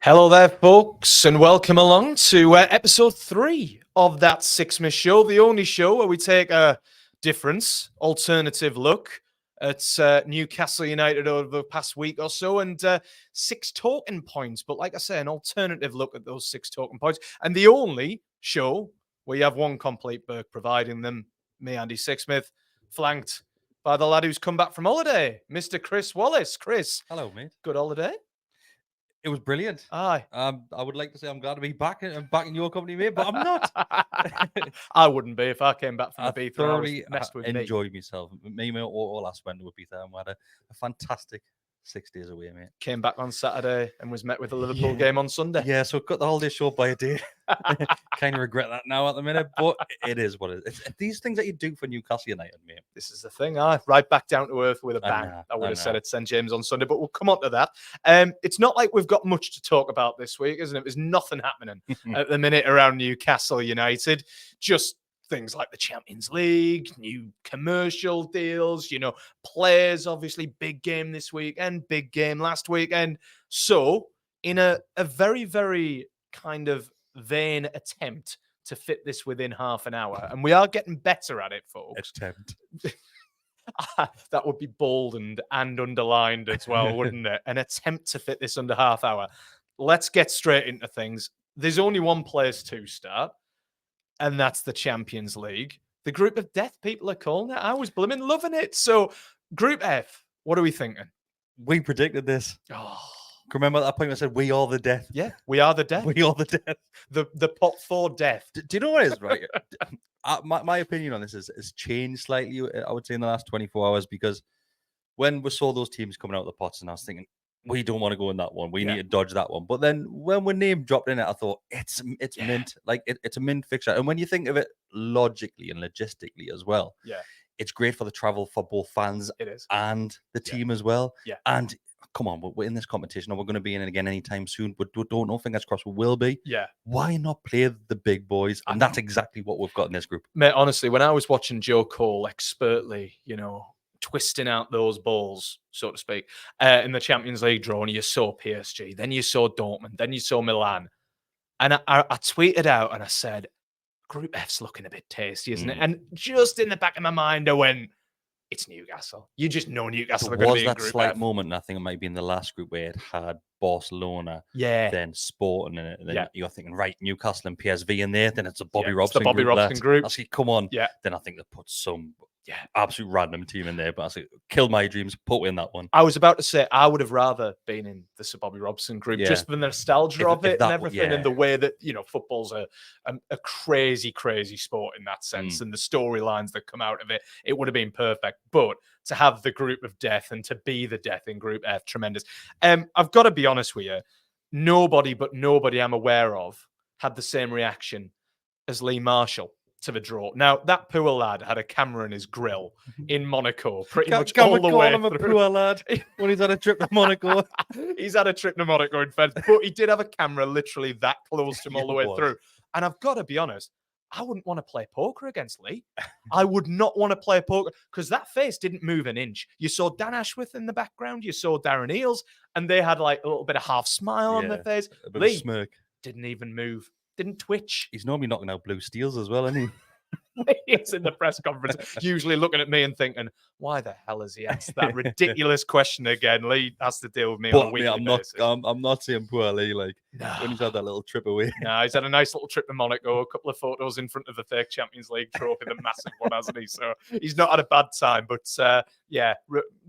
Hello there, folks, and welcome along to episode 3 of that 6Smith show, the only show where we take a different, alternative look at Newcastle United over the past week or so, and 6 talking points. But like I say, an alternative look at those 6 talking points, and the only show where you have one complete Burke providing them, me, Andy 6Smith, flanked by the lad who's come back from holiday, Mr. Chris Wallace. Chris. Hello, mate. Good holiday? It was brilliant. Aye. I would like to say I'm glad to be back in your company, mate, but I'm not. I wouldn't be if I came back from I Ibiza. thoroughly Messed with enjoyed myself. Me all last went to Ibiza and we had a fantastic 6 days away, mate. Came back on Saturday and was met with a Liverpool game on Sunday. Yeah, so cut the holiday short by a day. Kind of regret that now at the minute, but it is what it is. It's these things that you do for Newcastle United, mate. This is the thing, right back down to earth with a bang. I would have said at St James on Sunday, but we'll come on to that. It's not like we've got much to talk about this week, isn't it? There's nothing happening at the minute around Newcastle United. Just things like the Champions League, new commercial deals, players, obviously big game this weekend, big game last weekend. So in a very, very kind of vain attempt to fit this within half an hour, and we are getting better at it, folks. Attempt. That would be bold and underlined as well, wouldn't it? An attempt to fit this under half hour. Let's get straight into things. There's only one place to start, and that's the Champions League. The group of death, people are calling it. I was blooming loving it. So, Group F, what are we thinking? We predicted this. Oh, Remember at that point I said, we are the death? yeah, we are the death. We are the death. The pot for death. Do you know what it is, right? My opinion on this has changed slightly, I would say, in the last 24 hours, because when we saw those teams coming out of the pots, and I was thinking, we don't want to go in that one. We need to dodge that one. But then when we name dropped in it, I thought, it's mint. Like, it's a mint fixture. And when you think of it logically and logistically as well, it's great for the travel for both fans and the team as well. Yeah. And come on, we're in this competition, and we're going to be in it again anytime soon. But don't know, fingers crossed, we will be. Yeah. Why not play the big boys? And that's exactly what we've got in this group. Mate, honestly, when I was watching Joe Cole expertly, twisting out those balls, so to speak, in the Champions League draw, and you saw PSG, then you saw Dortmund, then you saw Milan. And I tweeted out and I said, Group F's looking a bit tasty, isn't it? And just in the back of my mind, I went, it's Newcastle. You just know Newcastle are going to be in Group F. Was that slight moment, and I think it might be in the last group where it had Barcelona, then Sporting in it, and then you're thinking, right, Newcastle and PSV in there, then it's a Bobby Robson group. Bobby Robson group. I see, come on. Yeah. Then I think they put some absolute random team in there, but I say, kill my dreams, put in that one. I was about to say, I would have rather been in the Sir Bobby Robson group, just for the nostalgia of it and everything, and the way that, football's a crazy, crazy sport in that sense, and the storylines that come out of it, it would have been perfect. But to have the group of death and to be the death in Group F, tremendous. I've got to be honest with you, nobody I'm aware of had the same reaction as Lee Marshall to the draw. Now, that poor lad had a camera in his grill in Monaco, pretty much all the way through. A poor lad when he's had a trip to Monaco. He's had a trip to Monaco, in fact, but he did have a camera literally that close to him all the way through. And I've got to be honest, I wouldn't want to play poker against Lee. I would not want to play poker because that face didn't move an inch. You saw Dan Ashworth in the background. You saw Darren Eales, and they had like a little bit of half smile on their face. Lee smirk. Didn't even move. Didn't twitch. He's normally knocking out blue steels as well, isn't he? He's in the press conference, usually looking at me and thinking, why the hell has he asked that ridiculous question again? Lee has to deal with me on a weekly basis. I'm not saying poor Lee, like, when he's had that little trip away. No, he's had a nice little trip to Monaco, a couple of photos in front of the fake Champions League trophy, the massive one, hasn't he? So he's not had a bad time. But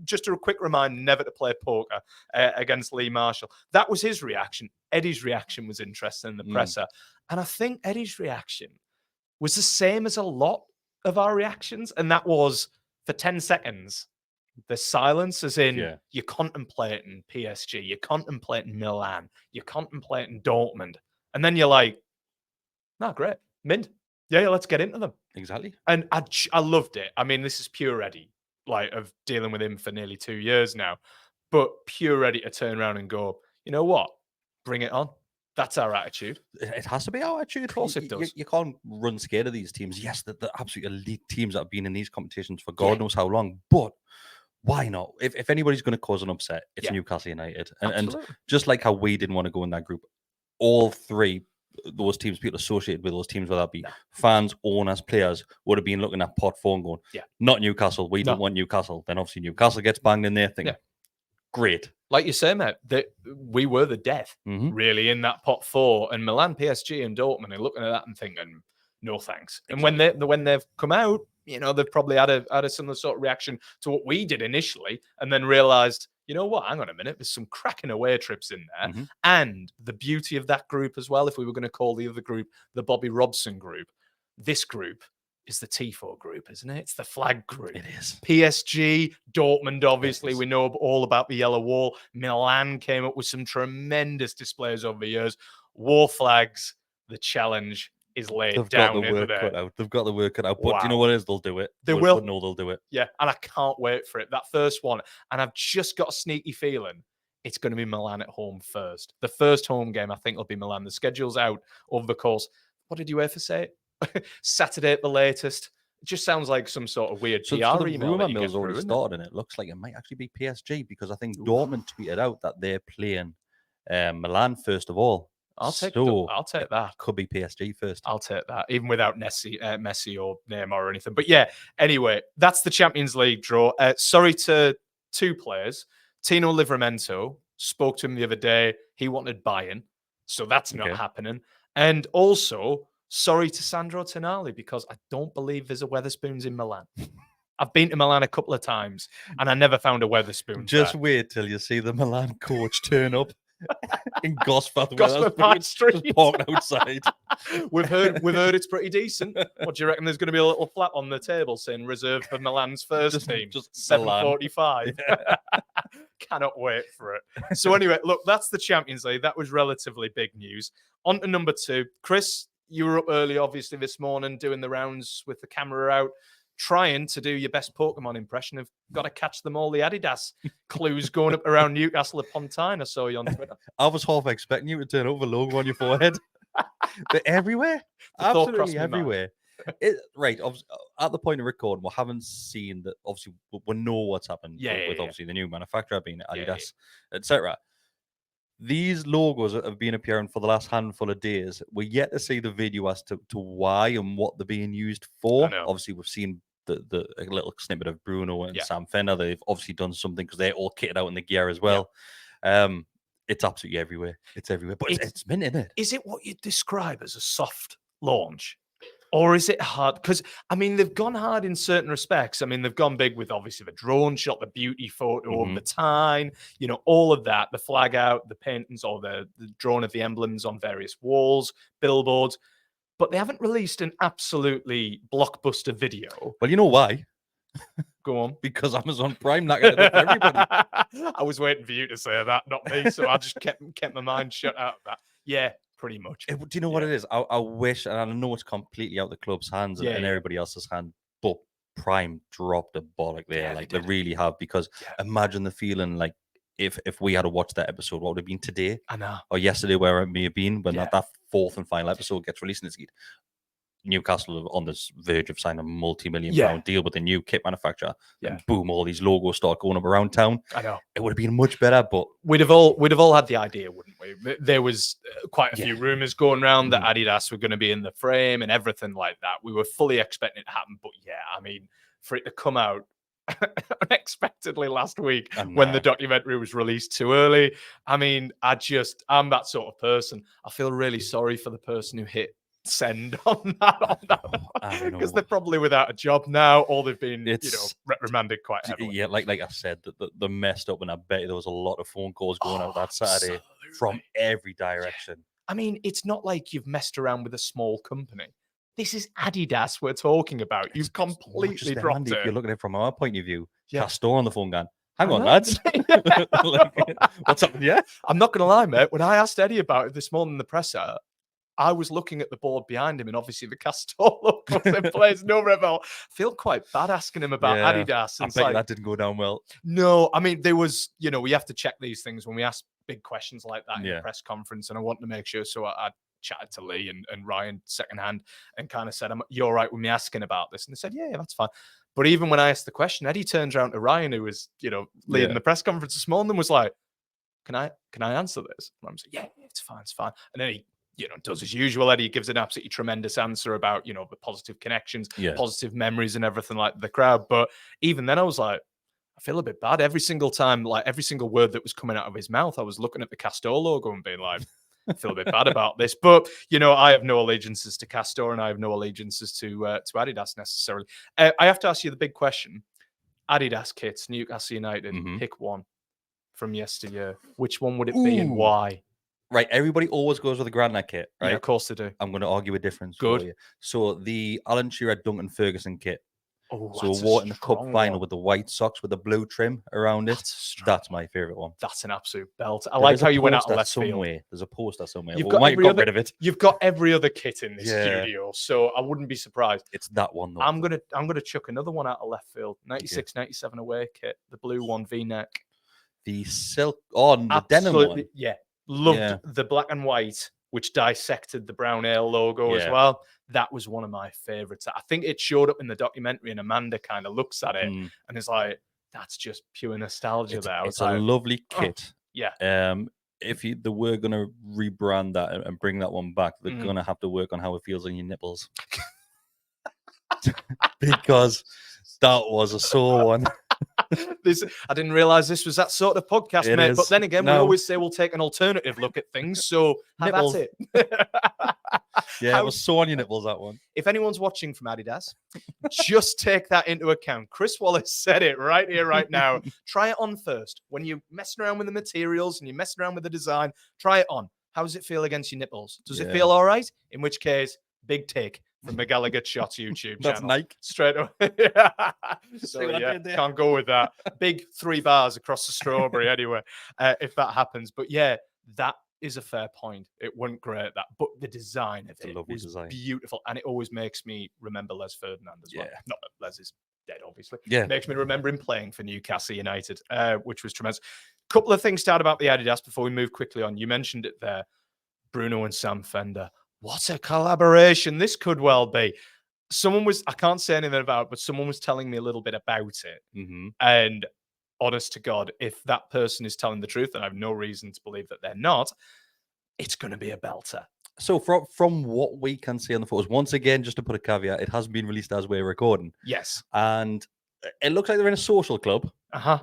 just a quick reminder, never to play poker against Lee Marshall. That was his reaction. Eddie's reaction was interesting in the presser. And I think Eddie's reaction was the same as a lot of our reactions. And that was, for 10 seconds, the silence, as in you're contemplating PSG, you're contemplating Milan, you're contemplating Dortmund. And then you're like, no, great, mint. Yeah, let's get into them. Exactly. And I loved it. I mean, this is pure Eddie, like, of dealing with him for nearly 2 years now. But pure Eddie to turn around and go, you know what? Bring it on. That's our attitude. It has to be our attitude. Of course it does. You can't run scared of these teams. Yes, the absolute elite teams that have been in these competitions for God knows how long. But why not? If anybody's going to cause an upset, it's Yeah. Newcastle United. And Absolutely. just like how we didn't want to go in that group, all three those teams, people associated with those teams, whether that be fans, owners, players, would have been looking at pot 4 and going, not Newcastle. We don't want Newcastle. Then obviously Newcastle gets banged in there thinking, great. Like you say, mate, we were the death, really, in that pot 4. And Milan, PSG, and Dortmund are looking at that and thinking, no thanks. Exactly. And when they've come out, you know, they've probably had a similar sort of reaction to what we did initially, and then realised, you know what, hang on a minute, there's some cracking away trips in there. And the beauty of that group as well, if we were going to call the other group the Bobby Robson group, this group is the Tifo group, isn't it? It's the flag group. It is. PSG, Dortmund, obviously, we know all about the yellow wall. Milan came up with some tremendous displays over the years. War flags, the challenge is laid They've down. Got the work cut out. They've got the work cut out. But Wow. do you know what it is? They'll do it. They will. No, they'll do it. Yeah, and I can't wait for it. That first one. And I've just got a sneaky feeling it's going to be Milan at home first. The first home game, I think, will be Milan. The schedule's out over the course. What did UEFA say? Saturday at the latest. It just sounds like some sort of weird PR the email. Rumour mill's already started, and it looks like it might actually be PSG because I think Dortmund tweeted out that they're playing Milan first of all. I'll take that. Could be PSG first. I'll take that, even without Messi or Neymar or anything. But yeah, anyway, that's the Champions League draw. Sorry to 2 players. Tino Livramento, spoke to him the other day. He wanted Bayern, so that's not happening. And also, sorry to Sandro Tonali, because I don't believe there's a Wetherspoons in Milan. I've been to Milan a couple of times, and I never found a Wetherspoons. Just wait till you see the Milan coach turn up in Gosforth Street, parked outside. We've heard it's pretty decent. What do you reckon? There's going to be a little flap on the table saying reserved for Milan's first team. Just 7:45. Yeah. Cannot wait for it. So anyway, look, that's the Champions League. That was relatively big news. On to number 2. Chris, you were up early, obviously, this morning, doing the rounds with the camera out, trying to do your best Pokemon impression of got to catch them all the Adidas clues going up around Newcastle upon Tyne. I saw you on Twitter. I was half expecting you to turn over the logo on your forehead. They're everywhere. Absolutely everywhere. Right. At the point of recording, we haven't seen that. Obviously, we know what's happened with obviously the new manufacturer being Adidas, etc. These logos have been appearing for the last handful of days. We're yet to see the video as to why and what they're being used for. Obviously, we've seen the little snippet of Bruno and Sam Fenner. They've obviously done something because they're all kitted out in the gear as well. It's absolutely everywhere. It's everywhere. But it's mint, isn't it? Is it what you'd describe as a soft launch? Or is it hard? Because, I mean, they've gone hard in certain respects. I mean, they've gone big with, obviously, the drone shot, the beauty photo of the Tyne, you know, all of that, the flag out, the paintings, or the drawing of the emblems on various walls, billboards. But they haven't released an absolutely blockbuster video. Well, you know why? Go on. Because Amazon Prime knackered it up for everybody. I was waiting for you to say that, not me. So I just kept my mind shut out of that. Yeah. Pretty much. Do you know what it is? I wish, and I know it's completely out of the club's hands and everybody else's hand, but Prime dropped a bollock there. They really have, because imagine the feeling like if we had to watch that episode, what would it have been today? I know. Or yesterday, where it may have been, when that 4th and final episode gets released in this geek. Newcastle on this verge of signing a multi-million-pound deal with a new kit manufacturer. And boom, all these logos start going up around town. I know. It would have been much better, but we'd have all had the idea, wouldn't we? There was quite a few rumors going around that Adidas were going to be in the frame and everything like that. We were fully expecting it to happen, but I mean, for it to come out unexpectedly last week when the documentary was released too early, I mean, I'm that sort of person. I feel really sorry for the person who hit send on that because they're probably without a job now, or they've been reprimanded quite heavily. Yeah, like I said, the messed up, and I bet there was a lot of phone calls going out that Saturday from every direction. I mean, it's not like you've messed around with a small company. This is Adidas we're talking about. You've completely dropped it. If you're looking at it from our point of view, Castor on the phone going, hang on, lads. What's up? Yeah, I'm not going to lie, mate. When I asked Eddie about it this morning in the presser, I was looking at the board behind him, and obviously the Castor logo in place, no rebel. I feel quite bad asking him about Adidas. And I bet that didn't go down well. No, I mean, there was, we have to check these things when we ask big questions like that in the press conference, and I want to make sure. So I chatted to Lee and Ryan secondhand and kind of said, "You're right with me asking about this?" And they said, "Yeah, that's fine." But even when I asked the question, Eddie turns around to Ryan, who was, leading the press conference this morning, and was like, can I answer this? And I'm saying, yeah, it's fine. And then he, does as usual. Eddie gives an absolutely tremendous answer about, the positive connections, positive memories and everything like the crowd. But even then I was like, I feel a bit bad every single time, like every single word that was coming out of his mouth. I was looking at the Castor logo and being like, I feel a bit bad about this. But, I have no allegiances to Castor and I have no allegiances to Adidas necessarily. I have to ask you the big question. Adidas kits, Newcastle United, pick one from yesteryear. Which one would it be and why? Right, everybody always goes with the Granite kit, right? Yeah, of course they do. I'm going to argue a difference for you. So the Alan Shearer Duncan Ferguson kit. Oh, so a wore in the cup final with the white socks with the blue trim around it. That's my favourite one. That's an absolute belt. I like how you went out of left field. There's a poster somewhere. We might have got rid of it. You've got every other kit in this studio, so I wouldn't be surprised. It's that one though. I'm gonna chuck another one out of left field. 96, 97 away kit, the blue one, V-neck. The silk on the denim one. Yeah. Loved the black and white, which dissected the Brown Ale logo as well. That was one of my favorites. I think it showed up in the documentary, and Amanda kind of looks at it and is like, that's just pure nostalgia there. It's a lovely kit. Yeah. If they were going to rebrand that and bring that one back, they're going to have to work on how it feels on your nipples. Because that was a sore one. I didn't realize this was that sort of podcast, mate. But then again, we always say we'll take an alternative look at things. So that's it. It was sore on your nipples, that one. If anyone's watching from Adidas, just take that into account. Chris Wallace said it right here, right now. Try it on first. When you're messing around with the materials and you're messing around with the design, try it on. How does it feel against your nipples? Does it feel all right? In which case, big take from the GallowgateShots YouTube channel. That's Nike. Straight away. So can't go with that. Big 3 bars across the strawberry anyway, if that happens. But that is a fair point. It wasn't great, that. But the design of it was beautiful. And it always makes me remember Les Ferdinand as well. Not that Les is dead, obviously. It makes me remember him playing for Newcastle United, which was tremendous. Couple of things to add about the Adidas before we move quickly on. You mentioned it there. Bruno and Sam Fender. What a collaboration this could well be. I can't say anything about it, but someone was telling me a little bit about it. And honest to God, if that person is telling the truth, and I have no reason to believe that they're not, it's going to be a belter. So from what we can see on the photos, once again, just to put a caveat, it hasn't been released as we're recording. Yes. And it looks like they're in a social club,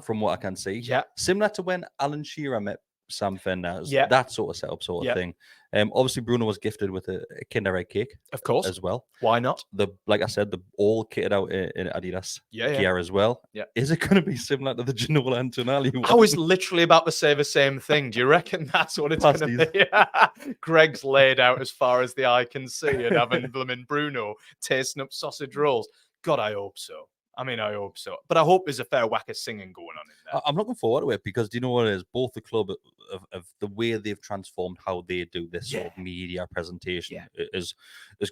from what I can see. Yeah. Similar to when Alan Shearer met Sam Fender, that sort of setup sort of thing. Obviously, Bruno was gifted with a Kinder Egg cake, of course, as well. Why not? Like I said, the all kitted out in Adidas gear as well. Yeah. Is it going to be similar to the Ginola Antonelli one? I was literally about to say the same thing. Do you reckon that's what it's going to be? Greg's laid out as far as the eye can see, and having blooming Bruno tasting up sausage rolls. God, I hope so. I hope so. But I hope there's a fair whack of singing going on in there. I'm looking forward to it because do you know what it is? Both the club of the way they've transformed how they do this sort of media presentation has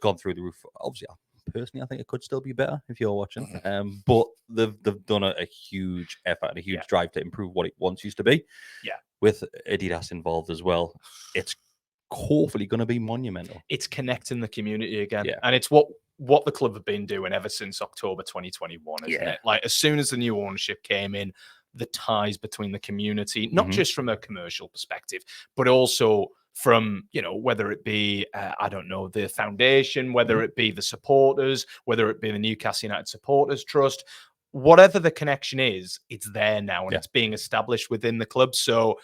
gone through the roof. Obviously, personally, I think it could still be better if you're watching. But they've done a huge effort and a huge drive to improve what it once used to be. Yeah. With Adidas involved as well. It's hopefully going to be monumental. It's connecting the community again. Yeah. And it's what the club have been doing ever since October 2021, isn't it? Like, as soon as the new ownership came in, the ties between the community, not just from a commercial perspective, but also from, whether it be, the foundation, whether it be the supporters, whether it be the Newcastle United Supporters Trust, whatever the connection is, it's there now and it's being established within the club. So,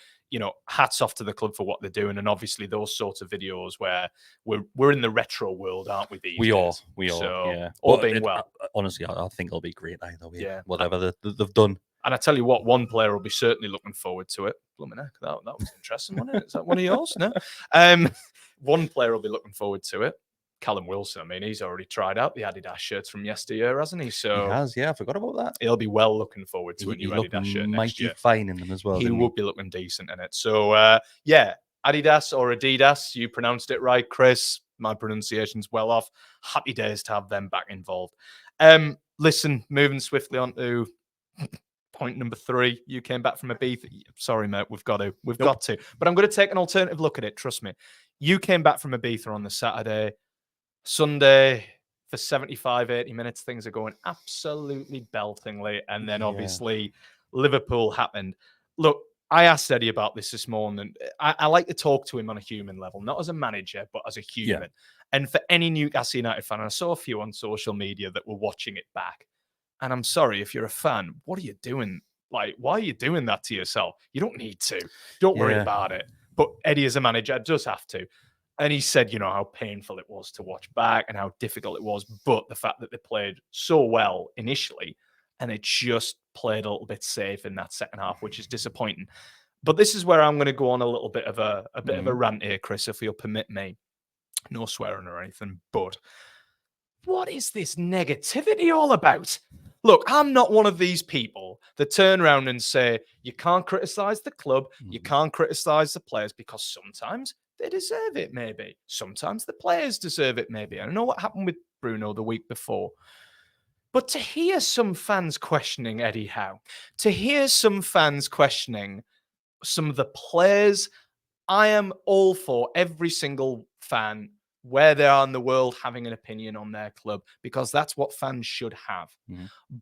hats off to the club for what they're doing. And obviously those sorts of videos where we're in the retro world, aren't we? We are. So, all being well. Honestly, I think it'll be great either way. Yeah. Whatever they've done. And I tell you what, one player will be certainly looking forward to it. Blooming heck, that was interesting, wasn't it? Is that one of yours? No. One player will be looking forward to it. Callum Wilson. He's already tried out the Adidas shirts from yesteryear, hasn't he? So he has, I forgot about that. He'll be well looking forward to a new Adidas shirt next year. Fine in them as well. He would be looking decent in it. So Adidas or Adidas, you pronounced it right, Chris. My pronunciation's well off. Happy days to have them back involved. Listen, moving swiftly on to point number 3. You came back from Ibiza. Sorry, mate, we've got to. But I'm going to take an alternative look at it. Trust me. You came back from Ibiza on the Saturday. Sunday, for 75, 80 minutes, things are going absolutely beltingly. And then obviously Liverpool happened. Look, I asked Eddie about this morning. I like to talk to him on a human level, not as a manager, but as a human. Yeah. And for any Newcastle United fan, I saw a few on social media that were watching it back. And I'm sorry, if you're a fan, what are you doing? Like, why are you doing that to yourself? You don't need to. Don't worry about it. But Eddie, as a manager, does have to. And he said, you know, how painful it was to watch back and how difficult it was. But the fact that they played so well initially and they just played a little bit safe in that second half, which is disappointing. But this is where I'm going to go on a little bit of a rant here, Chris, if you'll permit me. No swearing or anything, but what is this negativity all about? Look, I'm not one of these people that turn around and say, you can't criticize the club, you can't criticize the players, because sometimes they deserve it, maybe. Sometimes the players deserve it, maybe. I know what happened with Bruno the week before. But to hear some fans questioning Eddie Howe, to hear some fans questioning some of the players, I am all for every single fan, where they are in the world, having an opinion on their club, because that's what fans should have.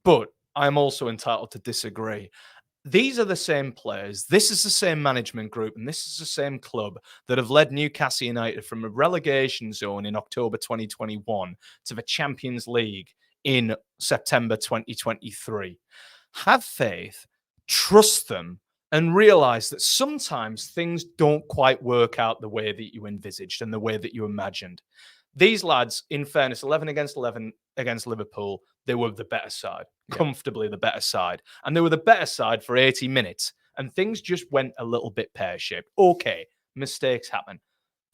But I'm also entitled to disagree. These are the same players. This is the same management group, and this is the same club that have led Newcastle United from a relegation zone in October 2021 to the Champions League in September 2023. Have faith, trust them, and realize that sometimes things don't quite work out the way that you envisaged and the way that you imagined. These lads, in fairness, 11 against 11 against Liverpool, they were the better side, comfortably the better side. And they were the better side for 80 minutes. And things just went a little bit pear-shaped. Okay, mistakes happen.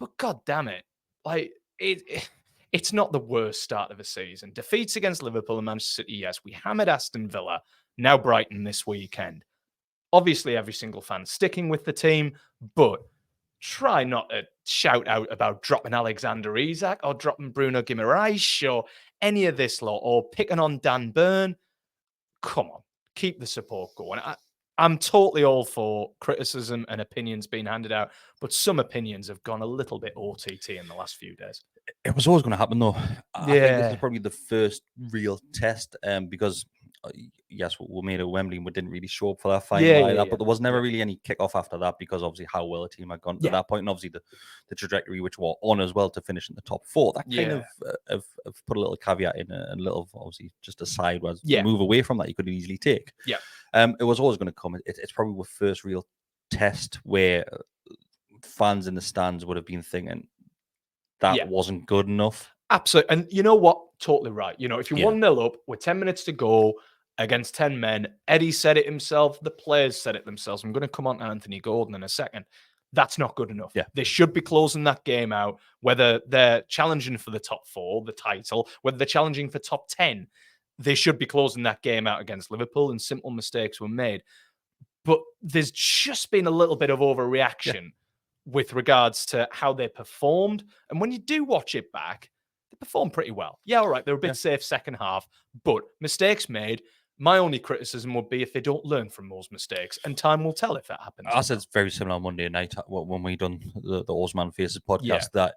But God damn it. Like, it's not the worst start of a season. Defeats against Liverpool and Manchester City, yes. We hammered Aston Villa, now Brighton this weekend. Obviously, every single fan sticking with the team, but try not to shout out about dropping Alexander Isak or dropping Bruno Guimaraes or any of this lot, or picking on Dan Burn. Come on, keep the support going. I'm totally all for criticism and opinions being handed out, but some opinions have gone a little bit OTT in the last few days. It was always going to happen, though. I think this is probably the first real test, because yes, we made it Wembley and we didn't really show up for that final like that, but there was never really any kick-off after that, because obviously how well a team had gone to that point, and obviously the trajectory which we're on as well to finish in the top four. That kind of put a little caveat in, a little, obviously, just a sideways move away from that you could easily take. It was always going to come. It's probably the first real test where fans in the stands would have been thinking that wasn't good enough. Absolutely. And you know what? Totally right. You know, if you're 1-0 up with 10 minutes to go against 10 men, Eddie said it himself, the players said it themselves. I'm going to come on to Anthony Gordon in a second. That's not good enough. They should be closing that game out, whether they're challenging for the top 4, the title, whether they're challenging for top 10. They should be closing that game out against Liverpool, and simple mistakes were made. But there's just been a little bit of overreaction with regards to how they performed. And when you do watch it back, they performed pretty well. Yeah, all right, they're a bit safe second half, but mistakes made. My only criticism would be if they don't learn from those mistakes, and time will tell if that happens. I said it's very similar on Monday night when we done the Osman Faces podcast that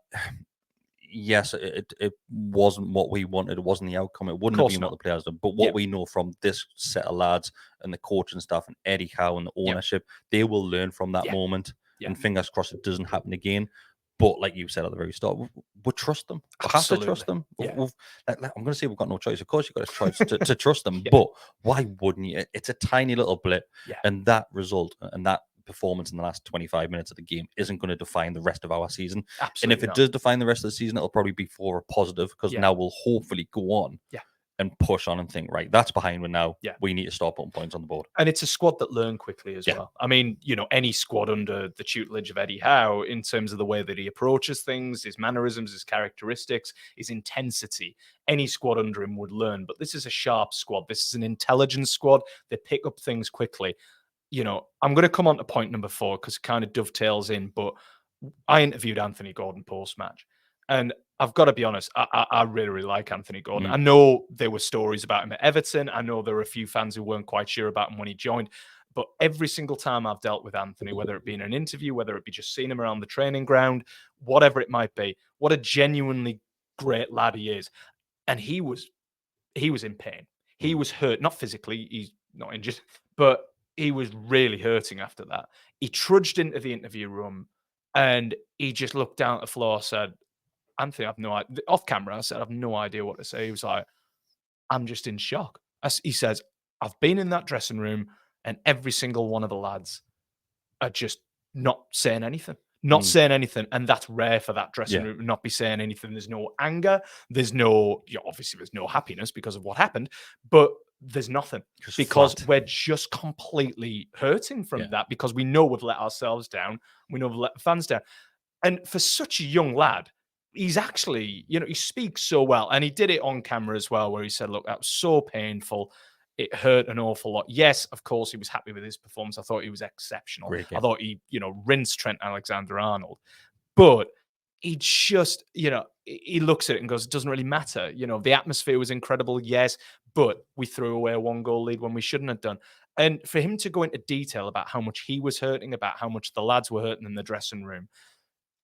yes, it wasn't what we wanted. It wasn't the outcome. It wouldn't have been what the players done. But what we know from this set of lads and the coaching staff and Eddie Howe and the ownership, they will learn from that moment. And fingers crossed it doesn't happen again. But like you said at the very start, we trust them. We have to trust them. I'm going to say we've got no choice. Of course, you've got a choice to trust them. But why wouldn't you? It's a tiny little blip. And that result and that performance in the last 25 minutes of the game isn't going to define the rest of our season. And if it does define the rest of the season, it'll probably be for a positive, because now we'll hopefully go on and push on and think, right, that's behind me now. We need to start putting points on the board. And it's a squad that learn quickly as well. I mean, you know, any squad under the tutelage of Eddie Howe, in terms of the way that he approaches things, his mannerisms, his characteristics, his intensity, any squad under him would learn. But this is a sharp squad. This is an intelligent squad. They pick up things quickly. You know, I'm going to come on to point number 4 because it kind of dovetails in, but I interviewed Anthony Gordon post-match. And I've got to be honest, I really, really like Anthony Gordon. I know there were stories about him at Everton. I know there were a few fans who weren't quite sure about him when he joined. But every single time I've dealt with Anthony, whether it be in an interview, whether it be just seeing him around the training ground, whatever it might be, what a genuinely great lad he is. and he was in pain. He was hurt, not physically, he's not injured, but he was really hurting after that. He trudged into the interview room and he just looked down at the floor, said, Anthony, I've no idea. Off camera, I said, I've no idea what to say. He was like, I'm just in shock. He says, I've been in that dressing room and every single one of the lads are just not saying anything. Saying anything. And that's rare for that dressing room to not be saying anything. There's no anger. There's no, obviously there's no happiness because of what happened, but there's nothing Just because flat. we're just completely hurting from that because we know we've let ourselves down. We know we've let the fans down. And for such a young lad, he's actually, he speaks so well. And he did it on camera as well, where he said, look, that was so painful. It hurt an awful lot. Yes, of course, he was happy with his performance. I thought he was exceptional. I thought he, rinsed Trent Alexander-Arnold. But he just, he looks at it and goes, it doesn't really matter. The atmosphere was incredible, yes, but we threw away a 1-goal lead when we shouldn't have done. And for him to go into detail about how much he was hurting, about how much the lads were hurting in the dressing room.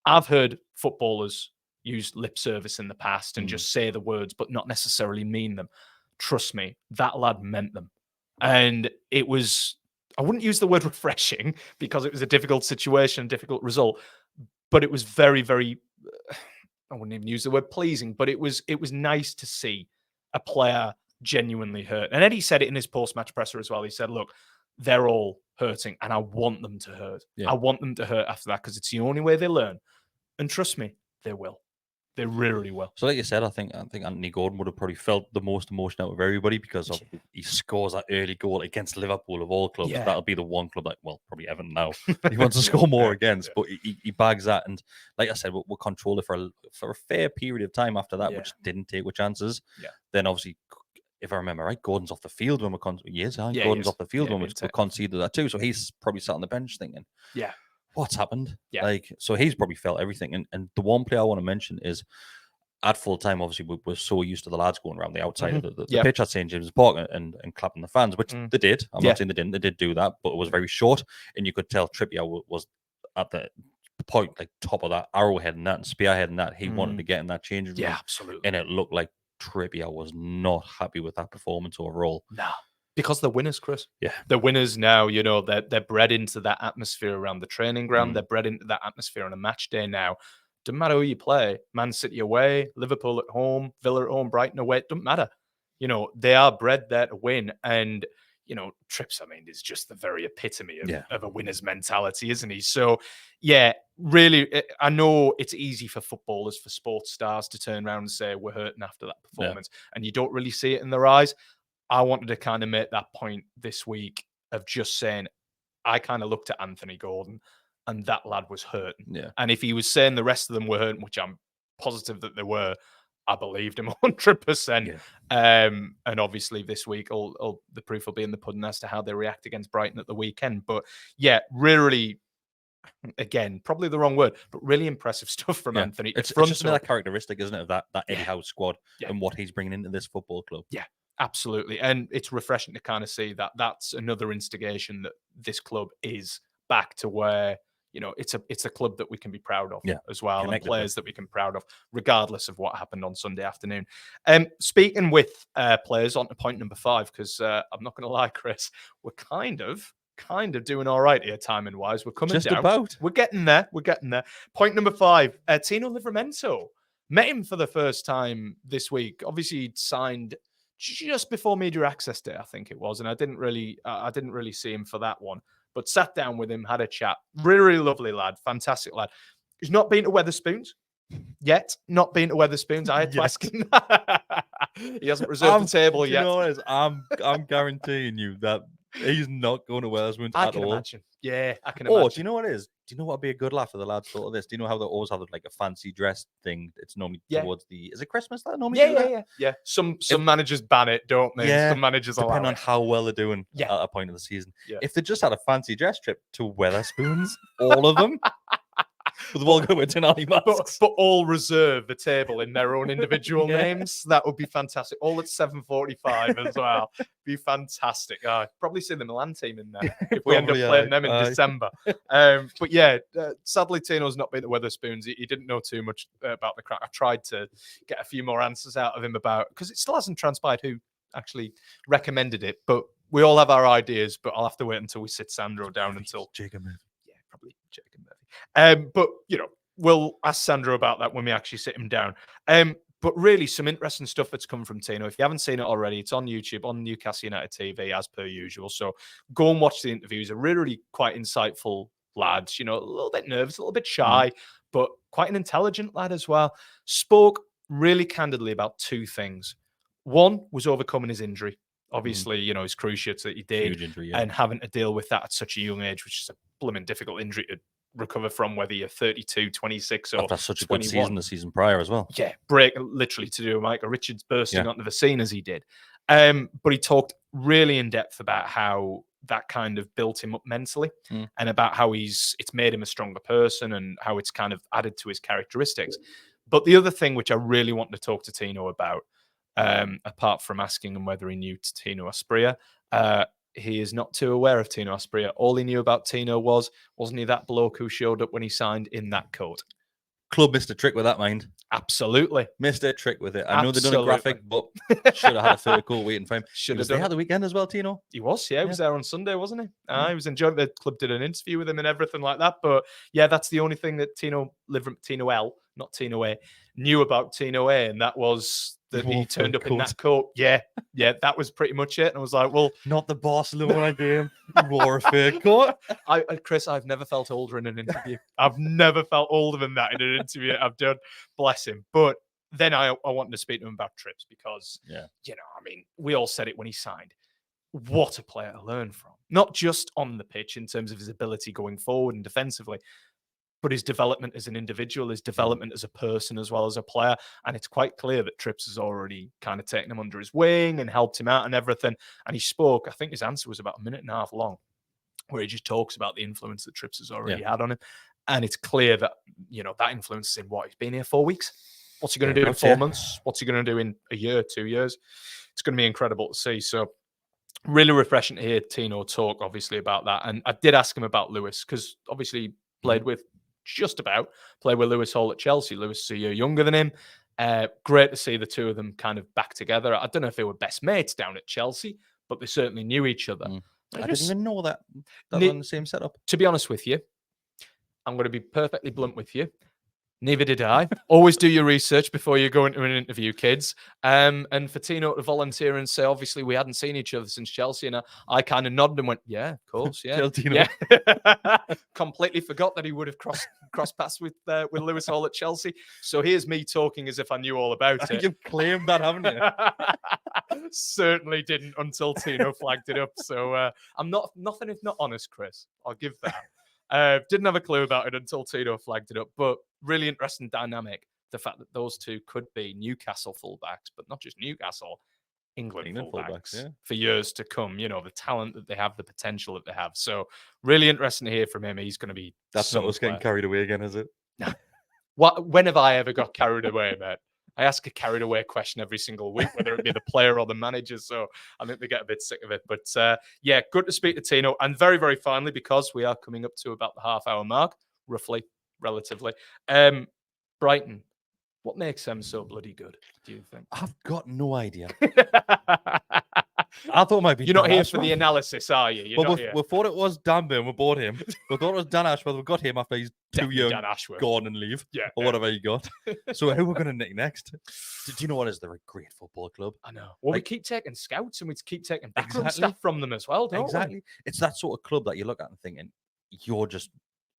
I've heard footballers use lip service in the past and just say the words, but not necessarily mean them. Trust me, that lad meant them. And it was, I wouldn't use the word refreshing because it was a difficult situation, difficult result, but it was very, very, I wouldn't even use the word pleasing, but it was nice to see a player genuinely hurt. And Eddie said it in his post-match presser as well. He said, look, they're all hurting and I want them to hurt. I want them to hurt after that because it's the only way they learn. And trust me, they will. They really will. So, like you said, I think Anthony Gordon would have probably felt the most emotion out of everybody because he scores that early goal against Liverpool of all clubs. Yeah. That'll be the one club that, well, probably Everton now. He wants to score more against, but he bags that. And like I said, we'll control it for a fair period of time after that, which didn't take with chances. Yeah. Then obviously, if I remember right, Gordon's off the field when we're Gordon's off the field when we conceded that too. So he's probably sat on the bench thinking, what's happened? So he's probably felt everything. And the one player I want to mention is at full time, obviously, we're so used to the lads going around the outside of the pitch at St. James's Park and clapping the fans, which they did. I'm not saying they didn't. They did do that, but it was very short. And you could tell Trippier was at the point, like top of that arrowhead and that and spearhead and that. He wanted to get in that changing room. Yeah, absolutely. And it looked like Trippier was not happy with that performance overall. No. Because they're winners, Chris. Yeah. They're winners now. They're bred into that atmosphere around the training ground. They're bred into that atmosphere on a match day now. Doesn't matter who you play. Man City away, Liverpool at home, Villa at home, Brighton away. It doesn't matter. They are bred there to win. And, Trips, is just the very epitome of a winner's mentality, isn't he? So, yeah, really, I know it's easy for footballers, for sports stars to turn around and say, we're hurting after that performance. And you don't really see it in their eyes. I wanted to kind of make that point this week of just saying, I kind of looked at Anthony Gordon and that lad was hurting. Yeah. And if he was saying the rest of them were hurting, which I'm positive that they were, I believed him 100%. Yeah. And obviously this week, the proof will be in the pudding as to how they react against Brighton at the weekend. But yeah, really, again, probably the wrong word, but really impressive stuff from Anthony. It's just another characteristic, isn't it, of that Eddie Howe squad and what he's bringing into this football club. Yeah. Absolutely. And it's refreshing to kind of see that that's another instigation that this club is back to where, it's a club that we can be proud of as well. And players that we can be proud of, regardless of what happened on Sunday afternoon. Speaking with players, on to point number 5, because I'm not going to lie, Chris, we're kind of doing all right here, timing wise. We're coming down. About. We're getting there. Point number 5, Tino Livramento. Met him for the first time this week. Obviously, he'd signed just before Media Access Day, I think it was, and I didn't really see him for that one. But sat down with him, had a chat. Really, really lovely lad, fantastic lad. He's not been to Wetherspoons yet. Not been to Wetherspoons. I had to ask him. He hasn't reserved the table yet. You know what it is? I'm guaranteeing you that he's not going to Wetherspoons at all. Imagine. Yeah, I can imagine. Oh, do you know what it is? Do you know what would be a good laugh for the lads thought of this? Do you know how they always have like a fancy dress thing? It's normally towards is it Christmas that normally do that? Yeah. Some managers ban it, don't they? Yeah, some managers allow it. Depending on how well they're doing at a point of the season. Yeah. If they just had a fancy dress trip to Wetherspoons, all of them, We've all got to wear Denali masks. But all reserve the table in their own individual names. That would be fantastic. All at 7:45 as well. Be fantastic. Probably see the Milan team in there if we end up playing them in December. But yeah, sadly, Tino's not been the Weatherspoons. He didn't know too much about the crack. I tried to get a few more answers out of him about, because it still hasn't transpired who actually recommended it. But we all have our ideas, but I'll have to wait until we sit Sandro down until Jacob Murphy. Yeah, probably Jacob Murphy. But we'll ask Sandro about that when we actually sit him down. But really, some interesting stuff that's come from Tino. If you haven't seen it already, it's on YouTube, on Newcastle United TV, as per usual. So go and watch the interviews. A really quite insightful lad. A little bit nervous, a little bit shy, but quite an intelligent lad as well. Spoke really candidly about two things. One was overcoming his injury. Obviously, his cruciates that he did, Huge injury, and having to deal with that at such a young age, which is a blooming difficult injury to recover from, whether you're 32, 26, or that's such a 21. good season the season prior as well. Yeah, break literally to do with Micah Richards bursting onto the scene as he did. But he talked really in depth about how that kind of built him up mentally, and about how it's made him a stronger person, and how it's kind of added to his characteristics. But the other thing which I really want to talk to Tino about, apart from asking him whether he knew Tino Asprilla, he is not too aware of Tino Asprilla. All he knew about Tino wasn't he that bloke who showed up when he signed in that coat? Club missed a trick with that, mind. Absolutely. Missed a trick with it. I know they've done a graphic, but should have had a third coat waiting for him. Should have done. They had the weekend as well, Tino. He was, yeah. He was there on Sunday, wasn't he? He was enjoying. The club did an interview with him and everything like that. But yeah, that's the only thing that Tino L, not Tino A, knew about Tino A, and that was that he turned up in that coat. Yeah, that was pretty much it. And I was like, well, not the Barcelona game. Wore a fur coat. Chris, I've never felt older in an interview. I've never felt older than that in an interview I've done. Bless him. But then I wanted to speak to him about trips because, we all said it when he signed. What a player to learn from. Not just on the pitch in terms of his ability going forward and defensively, but his development as an individual, his development as a person as well as a player. And it's quite clear that Trips has already kind of taken him under his wing and helped him out and everything. And he spoke, I think his answer was about 1.5 minutes long, where he just talks about the influence that Trips has already had on him. And it's clear that, that influence is in what? He's been here 4 weeks. What's he going to do in 4 months? What's he going to do in a year, 2 years? It's going to be incredible to see. So really refreshing to hear Tino talk, obviously, about that. And I did ask him about Lewis, because obviously played with Lewis Hall at Chelsea. Lewis is a year younger than him. Great to see the two of them kind of back together. I don't know if they were best mates down at Chelsea, but they certainly knew each other. I didn't even know that on the same setup. To be honest with you, I'm going to be perfectly blunt with you. Neither did I. Always do your research before you go into an interview, kids. And for Tino to volunteer and say, obviously, we hadn't seen each other since Chelsea. And I kind of nodded and went, yeah, of course, yeah. Yeah. Completely forgot that he would have crossed paths with Lewis Hall at Chelsea. So here's me talking as if I knew all about it. You've claimed that, haven't you? Certainly didn't until Tino flagged it up. So I'm nothing if not honest, Chris. I'll give that. Didn't have a clue about it until Tino flagged it up. But really interesting dynamic, the fact that those two could be Newcastle fullbacks, but not just Newcastle, England fullbacks for years to come. The talent that they have, the potential that they have. So really interesting to hear from him. He's going to be. That's not us getting carried away again, is it? No. When have I ever got carried away, mate? I ask a carried away question every single week, whether it be the player or the manager. So I think they get a bit sick of it. But good to speak to Tino. And very, very finally, because we are coming up to about the half-hour mark, roughly, relatively. Brighton, what makes them so bloody good, do you think? I've got no idea. I thought it might be. You're not here for the analysis, are you? We thought it was Dan Burn. We bought him. We thought it was Dan Ashworth. We got him after he's 2 years gone and leave. Or whatever he got. So who we're going to nick next? Do you know what is? They're a great football club. I know. Well, we keep taking scouts and we keep taking background stuff from them as well, don't we? It's that sort of club that you look at and thinking,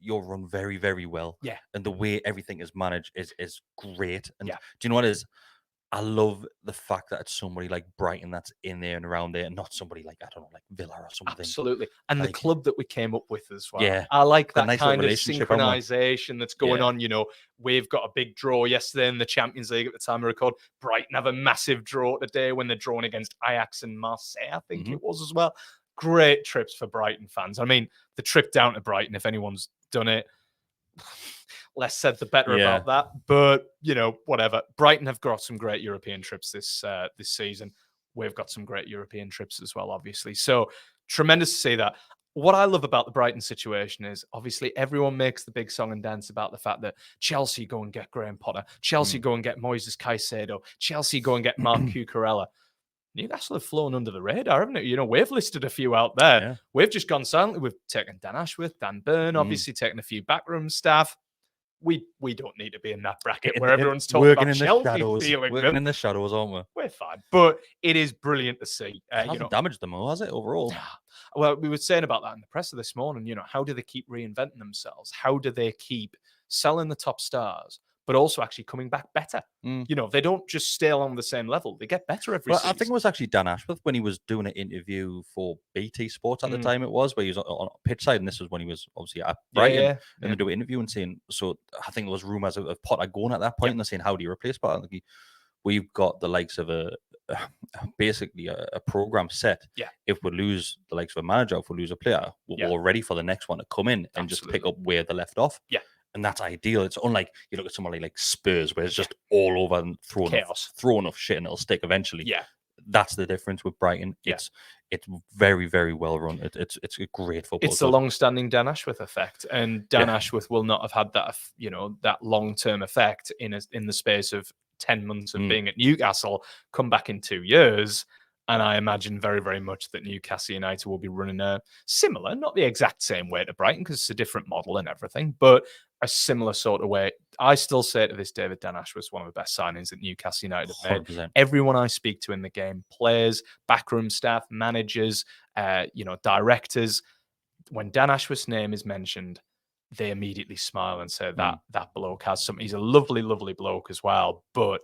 you're run very, very well. Yeah. And the way everything is managed is great. And do you know what is? I love the fact that it's somebody like Brighton that's in there and around there, and not somebody like, I don't know, like Villa or something. Absolutely. And the club that we came up with as well. Yeah. I like that nice kind of synchronization that's going on. We've got a big draw yesterday in the Champions League at the time of record. Brighton have a massive draw today when they're drawn against Ajax and Marseille, I think it was as well. Great trips for Brighton fans. I mean, the trip down to Brighton, if anyone's done it, less said the better about that. But, whatever. Brighton have got some great European trips this season. We've got some great European trips as well, obviously. So tremendous to see that. What I love about the Brighton situation is obviously everyone makes the big song and dance about the fact that Chelsea go and get Graham Potter, Chelsea go and get Moises Caicedo, Chelsea go and get Mark Cucurella. Newcastle have flown under the radar, haven't it? We've listed a few out there. Yeah. We've just gone silently. We've taken Dan Ashworth, Dan Byrne, obviously taken a few backroom staff. We don't need to be in that bracket where everyone's talking about Chelsea feeling working in the shadows, aren't we? We're fine. But it is brilliant to see. It hasn't damaged them all, has it, overall? Well, we were saying about that in the presser this morning. How do they keep reinventing themselves? How do they keep selling the top stars, but also actually coming back better? They don't just stay along the same level. They get better every season. I think it was actually Dan Ashworth when he was doing an interview for BT Sports at the time it was, where he was on pitch side, and this was when he was obviously at Brighton, and they do an interview and saying, so I think there was rumours of Potter going at that point, and they're saying, how do you replace Potter? We've got the likes of basically a program set. Yeah. If we lose the likes of a manager, if we lose a player, we're ready for the next one to come in and just pick up where they left off. Yeah. And that's ideal. It's unlike you look at somebody like Spurs, where it's just all over and throw enough shit and it'll stick eventually. Yeah. That's the difference with Brighton. It's very, very well run. It's a great football. It's the long-standing Dan Ashworth effect, and Dan Ashworth will not have had that that long-term effect in the space of 10 months of being at Newcastle. Come back in 2 years, and I imagine very, very much that Newcastle United will be running a similar, not the exact same way to Brighton because it's a different model and everything, but a similar sort of way. I still say to this day that Dan Ashworth was one of the best signings that Newcastle United have made. 100%. Everyone I speak to in the game, players, backroom staff, managers, directors, when Dan Ashworth's name is mentioned, they immediately smile and say that bloke has something. He's a lovely, lovely bloke as well, but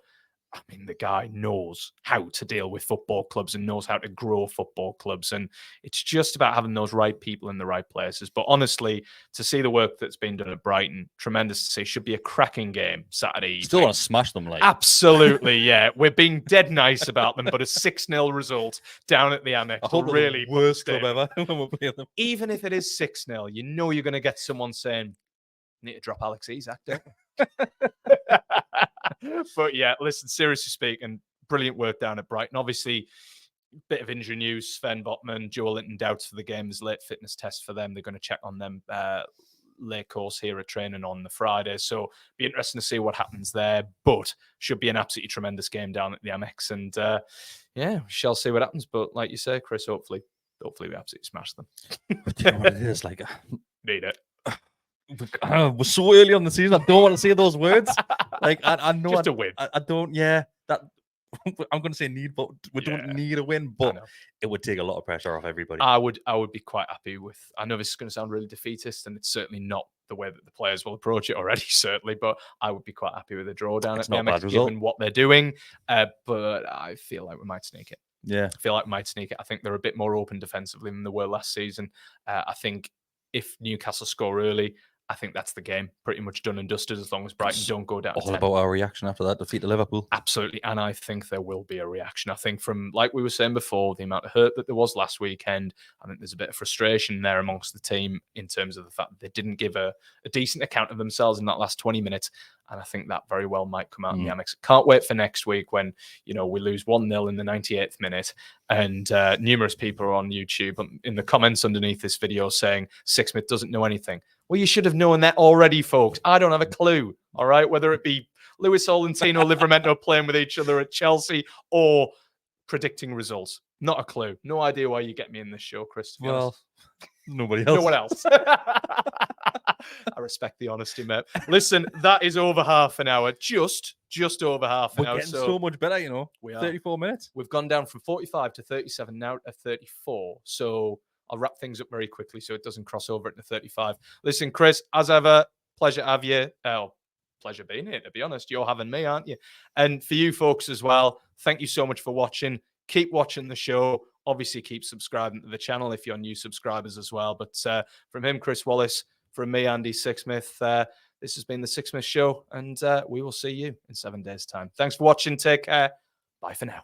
I mean, the guy knows how to deal with football clubs and knows how to grow football clubs. And it's just about having those right people in the right places. But honestly, to see the work that's been done at Brighton, tremendous to see. Should be a cracking game Saturday evening. Still want to smash them, like. Absolutely, yeah. We're being dead nice about them, but a 6-0 result down at the Amex. I hope really the worst club ever when we play them. Even if it is 6-0, you're going to get someone saying, need to drop Alex Isak, don't we? But yeah, listen, seriously speaking, brilliant work down at Brighton. Obviously, bit of injury news. Sven Botman, Joe Linton doubts for the game. There's late fitness test for them. They're going to check on them late course here at training on the Friday. So be interesting to see what happens there. But should be an absolutely tremendous game down at the Amex. And we shall see what happens. But like you say, Chris, hopefully we absolutely smash them. But you know what it is? Like, need it. We're so early on the season. I don't want to say those words. Like I know just a win. I don't. Yeah, that I'm going to say need, but we don't need a win. But it would take a lot of pressure off everybody. I would be quite happy with. I know this is going to sound really defeatist, and it's certainly not the way that the players will approach it already. Certainly, but I would be quite happy with a draw down at the Amex, given what they're doing. But I feel like we might sneak it. Yeah, I feel like we might sneak it. I think they're a bit more open defensively than they were last season. I think if Newcastle score early, I think that's the game pretty much done and dusted as long as Brighton don't go down. All about our reaction after that defeat to Liverpool. Absolutely. And I think there will be a reaction. I think from, like we were saying before, the amount of hurt that there was last weekend, I think there's a bit of frustration there amongst the team in terms of the fact that they didn't give a decent account of themselves in that last 20 minutes. And I think that very well might come out in the Amex. Can't wait for next week when, we lose 1-0 in the 98th minute. And numerous people are on YouTube in the comments underneath this video saying 6Smith doesn't know anything. Well, you should have known that already, folks. I don't have a clue, all right? Whether it be Lewis Hall and Tino Livramento playing with each other at Chelsea or predicting results. Not a clue. No idea why you get me in this show, Chris. Well, nobody else. No one else. I respect the honesty, mate. Listen, that is over half an hour. Just over half an hour. We're getting so much better, We are. 34 minutes. We've gone down from 45 to 37 now to 34. So I'll wrap things up very quickly so it doesn't cross over into 35. Listen, Chris, as ever, pleasure to have you. Pleasure being here, to be honest. You're having me, aren't you? And for you folks as well, thank you so much for watching. Keep watching the show. Obviously, keep subscribing to the channel if you're new subscribers as well. But from him, Chris Wallace, from me, Andy 6Smith, this has been the 6Smith Show, and we will see you in 7 days' time. Thanks for watching. Take care. Bye for now.